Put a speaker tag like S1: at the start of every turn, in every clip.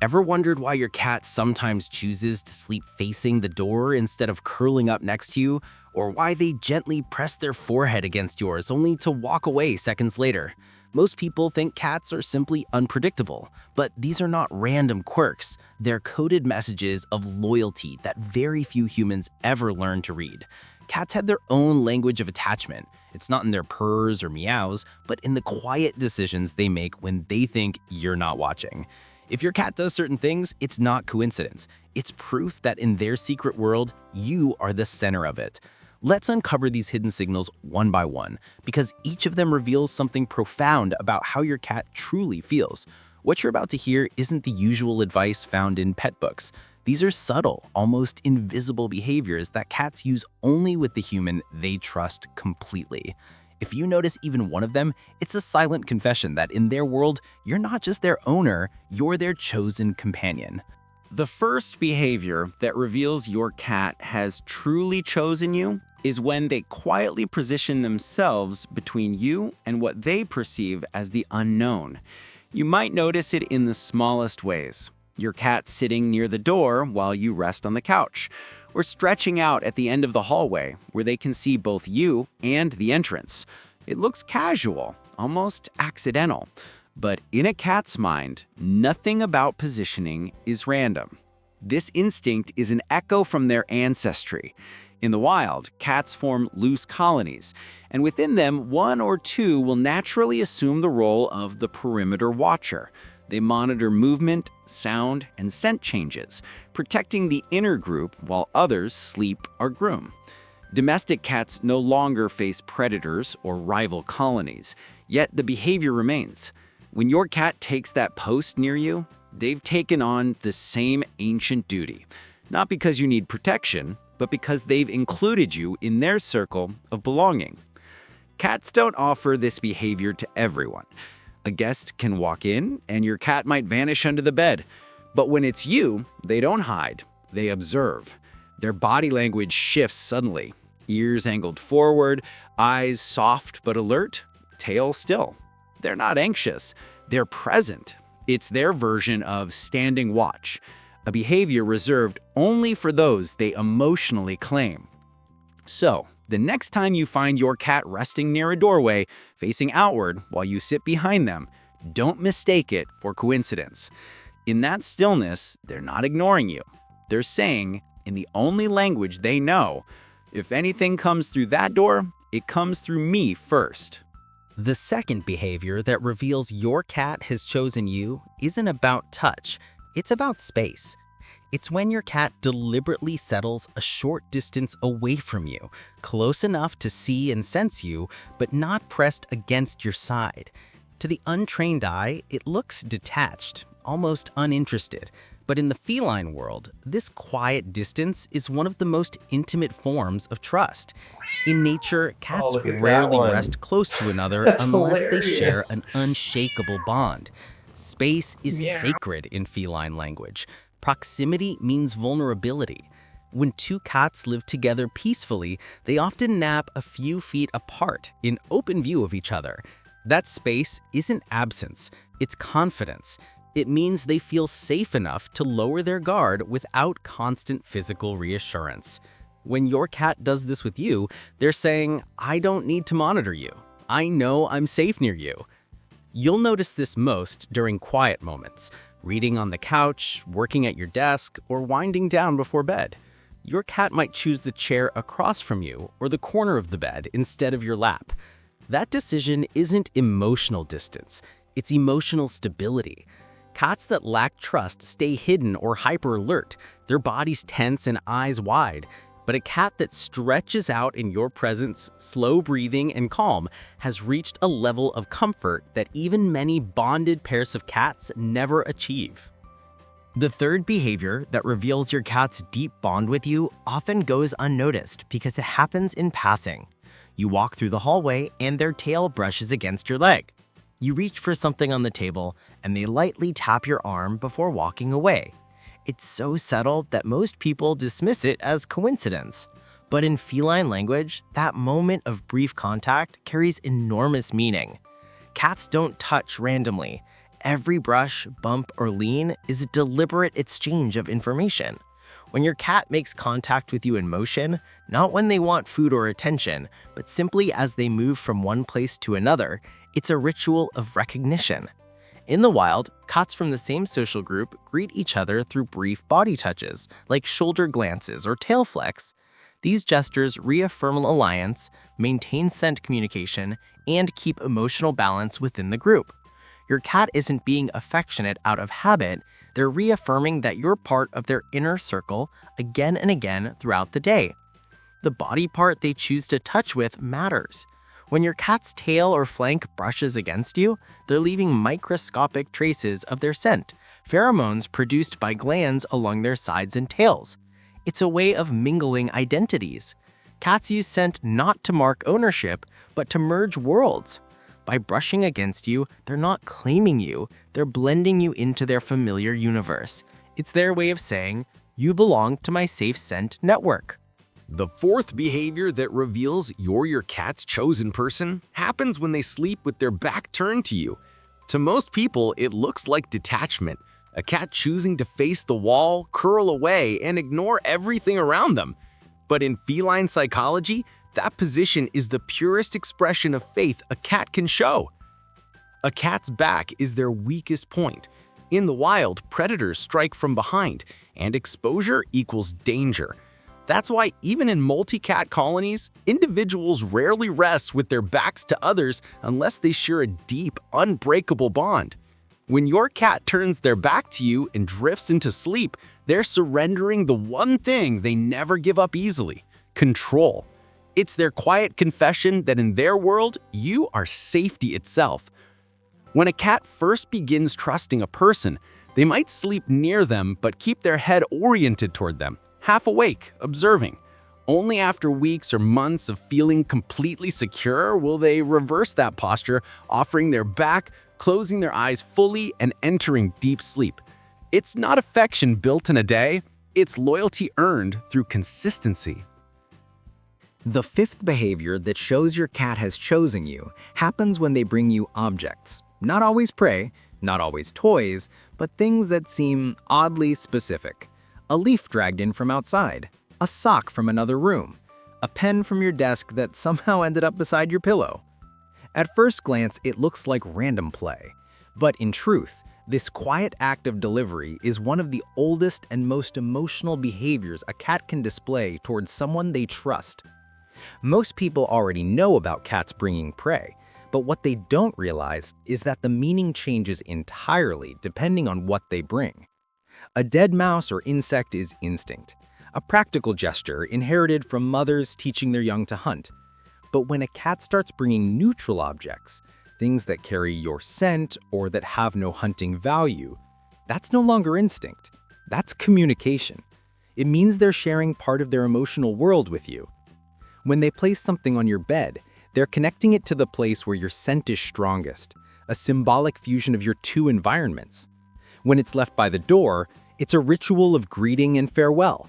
S1: Ever wondered why your cat sometimes chooses to sleep facing the door instead of curling up next to you? Or why they gently press their forehead against yours only to walk away seconds later? Most people think cats are simply unpredictable, but these are not random quirks. They're coded messages of loyalty that very few humans ever learn to read. Cats have their own language of attachment. It's not in their purrs or meows, but in the quiet decisions they make when they think you're not watching. If your cat does certain things, it's not coincidence. It's proof that in their secret world, you are the center of it. Let's uncover these hidden signals one by one, because each of them reveals something profound about how your cat truly feels. What you're about to hear isn't the usual advice found in pet books. These are subtle, almost invisible behaviors that cats use only with the human they trust completely. If you notice even one of them, it's a silent confession that in their world, you're not just their owner, you're their chosen companion.
S2: The first behavior that reveals your cat has truly chosen you is when they quietly position themselves between you and what they perceive as the unknown. You might notice it in the smallest ways. Your cat sitting near the door while you rest on the couch, or stretching out at the end of the hallway where they can see both you and the entrance. It looks casual, almost accidental. But in a cat's mind, nothing about positioning is random. This instinct is an echo from their ancestry. In the wild, cats form loose colonies, and within them, one or two will naturally assume the role of the perimeter watcher. They monitor movement, sound, and scent changes, protecting the inner group while others sleep or groom. Domestic cats no longer face predators or rival colonies, yet the behavior remains. When your cat takes that post near you, they've taken on the same ancient duty, not because you need protection, but because they've included you in their circle of belonging. Cats don't offer this behavior to everyone. A guest can walk in and your cat might vanish under the bed. But when it's you, they don't hide, they observe. Their body language shifts suddenly. Ears angled forward, eyes soft but alert, tail still. They're not anxious, they're present. It's their version of standing watch, a behavior reserved only for those they emotionally claim. So, the next time you find your cat resting near a doorway, facing outward while you sit behind them, don't mistake it for coincidence. In that stillness, they're not ignoring you. They're saying, in the only language they know, if anything comes through that door, it comes through me first.
S1: The second behavior that reveals your cat has chosen you isn't about touch, it's about space. It's when your cat deliberately settles a short distance away from you, close enough to see and sense you, but not pressed against your side. To the untrained eye, it looks detached, almost uninterested. But in the feline world, this quiet distance is one of the most intimate forms of trust. In nature, cats
S3: look at that
S1: rarely
S3: one.
S1: rest close to another
S3: That's
S1: unless they share
S3: hilarious.
S1: an unshakable bond. Space is
S3: Meow.
S1: sacred in feline language. Proximity means vulnerability. When two cats live together peacefully, they often nap a few feet apart in open view of each other. That space isn't absence, it's confidence. It means they feel safe enough to lower their guard without constant physical reassurance. When your cat does this with you, they're saying, I don't need to monitor you. I know I'm safe near you. You'll notice this most during quiet moments, reading on the couch, working at your desk, or winding down before bed. Your cat might choose the chair across from you or the corner of the bed instead of your lap. That decision isn't emotional distance, it's emotional stability. Cats that lack trust stay hidden or hyper-alert, their bodies tense and eyes wide. But a cat that stretches out in your presence, slow breathing and calm, has reached a level of comfort that even many bonded pairs of cats never achieve. The third behavior that reveals your cat's deep bond with you often goes unnoticed because it happens in passing. You walk through the hallway and their tail brushes against your leg. You reach for something on the table and they lightly tap your arm before walking away. It's so subtle that most people dismiss it as coincidence. But in feline language, that moment of brief contact carries enormous meaning. Cats don't touch randomly.
S3: Every brush, bump, or lean is a deliberate exchange of information. When your cat makes contact with you in motion, not when they want food or attention, but simply as they move from one place to another, it's a ritual of recognition. In the wild, cats from the same social group greet each other through brief body touches, like shoulder glances or tail flicks. These gestures reaffirm alliance, maintain scent communication, and keep emotional balance within the group. Your cat isn't being affectionate out of habit, they're reaffirming that you're part of their inner circle again and again throughout the day. The body part they choose to touch with matters. When your cat's tail or flank brushes against you, they're leaving microscopic traces of their scent, pheromones produced by glands along their sides and tails. It's a way of mingling identities. Cats use scent not to mark ownership, but to merge worlds. By brushing against you, they're not claiming you, they're blending you into their familiar universe. It's their way of saying, "You belong to my safe scent network."
S4: The fourth behavior that reveals you're your cat's chosen person happens when they sleep with their back turned to you. To most people, it looks like detachment, a cat choosing to face the wall, curl away, and ignore everything around them. But in feline psychology, that position is the purest expression of faith a cat can show. A cat's back is their weakest point. In the wild, predators strike from behind, and exposure equals danger. That's why even in multi-cat colonies, individuals rarely rest with their backs to others unless they share a deep, unbreakable bond. When your cat turns their back to you and drifts into sleep, they're surrendering the one thing they never give up easily: control. It's their quiet confession that in their world, you are safety itself. When a cat first begins trusting a person, they might sleep near them but keep their head oriented toward them, half awake, observing. Only after weeks or months of feeling completely secure will they reverse that posture, offering their back, closing their eyes fully, and entering deep sleep. It's not affection built in a day, it's loyalty earned through consistency.
S5: The fifth behavior that shows your cat has chosen you happens when they bring you objects. Not always prey, not always toys, but things that seem oddly specific. A leaf dragged in from outside, a sock from another room, a pen from your desk that somehow ended up beside your pillow. At first glance, it looks like random play. But in truth, this quiet act of delivery is one of the oldest and most emotional behaviors a cat can display towards someone they trust. Most people already know about cats bringing prey, but what they don't realize is that the meaning changes entirely depending on what they bring. A dead mouse or insect is instinct, a practical gesture inherited from mothers teaching their young to hunt. But when a cat starts bringing neutral objects, things that carry your scent or that have no hunting value, that's no longer instinct. That's communication. It means they're sharing part of their emotional world with you. When they place something on your bed, they're connecting it to the place where your scent is strongest, a symbolic fusion of your two environments. When it's left by the door, it's a ritual of greeting and farewell.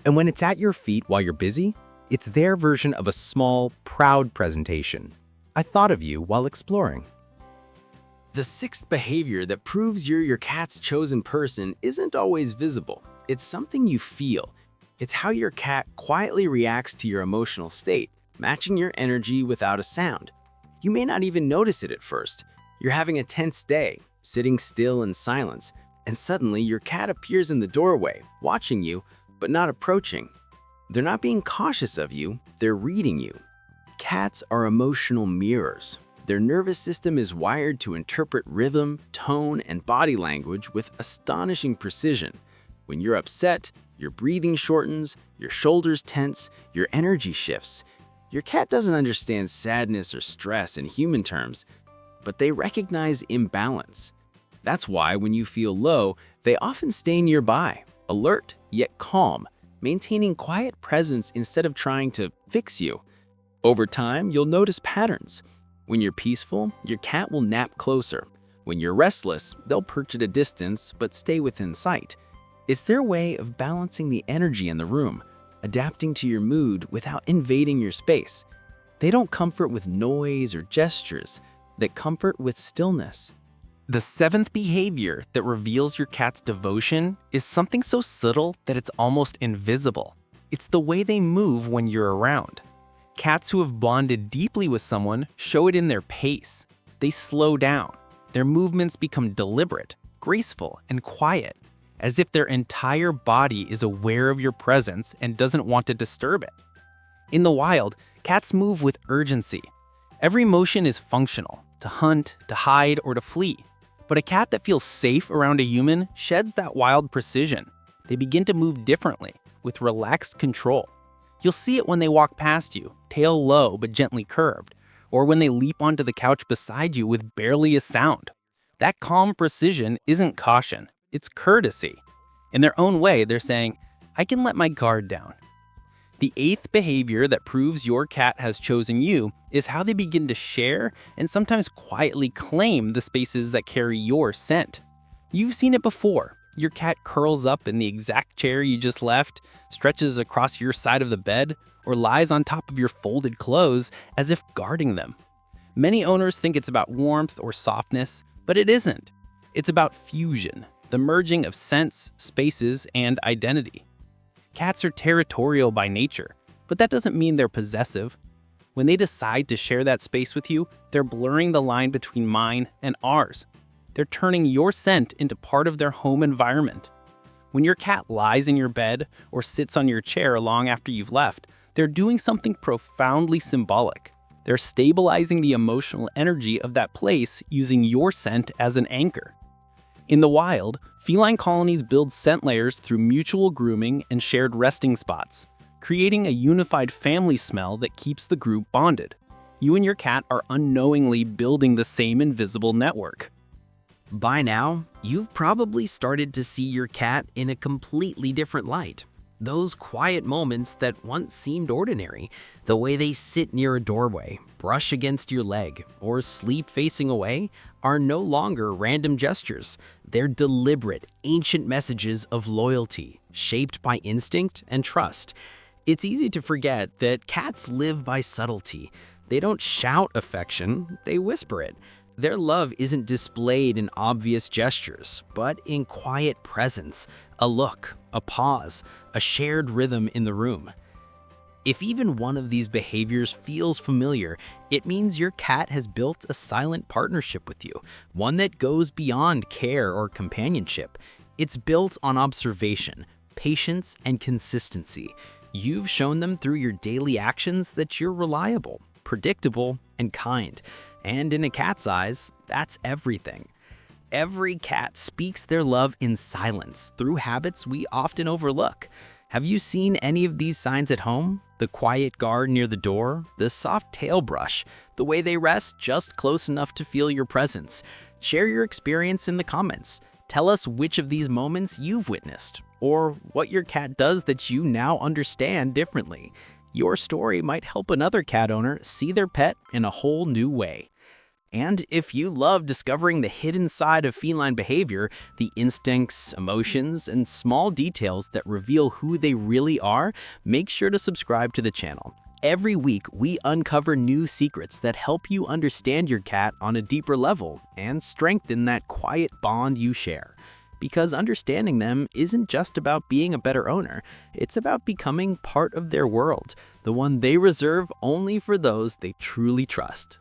S5: And when it's at your feet while you're busy, it's their version of a small, proud presentation. I thought of you while exploring.
S4: The sixth behavior that proves you're your cat's chosen person isn't always visible. It's something you feel. It's how your cat quietly reacts to your emotional state, matching your energy without a sound. You may not even notice it at first. You're having a tense day, sitting still in silence, and suddenly your cat appears in the doorway, watching you, but not approaching. They're not being cautious of you, they're reading you. Cats are emotional mirrors. Their nervous system is wired to interpret rhythm, tone, and body language with astonishing precision. When you're upset, your breathing shortens, your shoulders tense, your energy shifts. Your cat doesn't understand sadness or stress in human terms, but they recognize imbalance. That's why when you feel low, they often stay nearby, alert yet calm, maintaining quiet presence instead of trying to fix you. Over time, you'll notice patterns. When you're peaceful, your cat will nap closer. When you're restless, they'll perch at a distance but stay within sight. It's their way of balancing the energy in the room, adapting to your mood without invading your space. They don't comfort with noise or gestures, they comfort with stillness.
S1: The seventh behavior that reveals your cat's devotion is something so subtle that it's almost invisible. It's the way they move when you're around. Cats who have bonded deeply with someone show it in their pace. They slow down. Their movements become deliberate, graceful, and quiet, as if their entire body is aware of your presence and doesn't want to disturb it. In the wild, cats move with urgency. Every motion is functional, to hunt, to hide, or to flee. But a cat that feels safe around a human sheds that wild precision. They begin to move differently, with relaxed control. You'll see it when they walk past you, tail low but gently curved, or when they leap onto the couch beside you with barely a sound. That calm precision isn't caution, it's courtesy. In their own way, they're saying, I can let my guard down. The eighth behavior that proves your cat has chosen you is how they begin to share and sometimes quietly claim the spaces that carry your scent. You've seen it before. Your cat curls up in the exact chair you just left, stretches across your side of the bed, or lies on top of your folded clothes as if guarding them. Many owners think it's about warmth or softness, but it isn't. It's about fusion, the merging of scents, spaces, and identity. Cats are territorial by nature, but that doesn't mean they're possessive. When they decide to share that space with you, they're blurring the line between mine and ours. They're turning your scent into part of their home environment. When your cat lies in your bed or sits on your chair long after you've left, they're doing something profoundly symbolic. They're stabilizing the emotional energy of that place using your scent as an anchor. In the wild, feline colonies build scent layers through mutual grooming and shared resting spots, creating a unified family smell that keeps the group bonded. You and your cat are unknowingly building the same invisible network.
S5: By now, you've probably started to see your cat in a completely different light. Those quiet moments that once seemed ordinary, the way they sit near a doorway, brush against your leg, or sleep facing away, are no longer random gestures. They're deliberate, ancient messages of loyalty, shaped by instinct and trust. It's easy to forget that cats live by subtlety. They don't shout affection, they whisper it. Their love isn't displayed in obvious gestures, but in quiet presence, a look, a pause, a shared rhythm in the room. If even one of these behaviors feels familiar, it means your cat has built a silent partnership with you, one that goes beyond care or companionship. It's built on observation, patience, and consistency. You've shown them through your daily actions that you're reliable, predictable, and kind. And in a cat's eyes, that's everything. Every cat speaks their love in silence through habits we often overlook. Have you seen any of these signs at home? The quiet guard near the door, the soft tail brush, the way they rest just close enough to feel your presence. Share your experience in the comments. Tell us which of these moments you've witnessed, or what your cat does that you now understand differently. Your story might help another cat owner see their pet in a whole new way. And if you love discovering the hidden side of feline behavior, the instincts, emotions, and small details that reveal who they really are, make sure to subscribe to the channel. Every week, we uncover new secrets that help you understand your cat on a deeper level and strengthen that quiet bond you share. Because understanding them isn't just about being a better owner, it's about becoming part of their world, the one they reserve only for those they truly trust.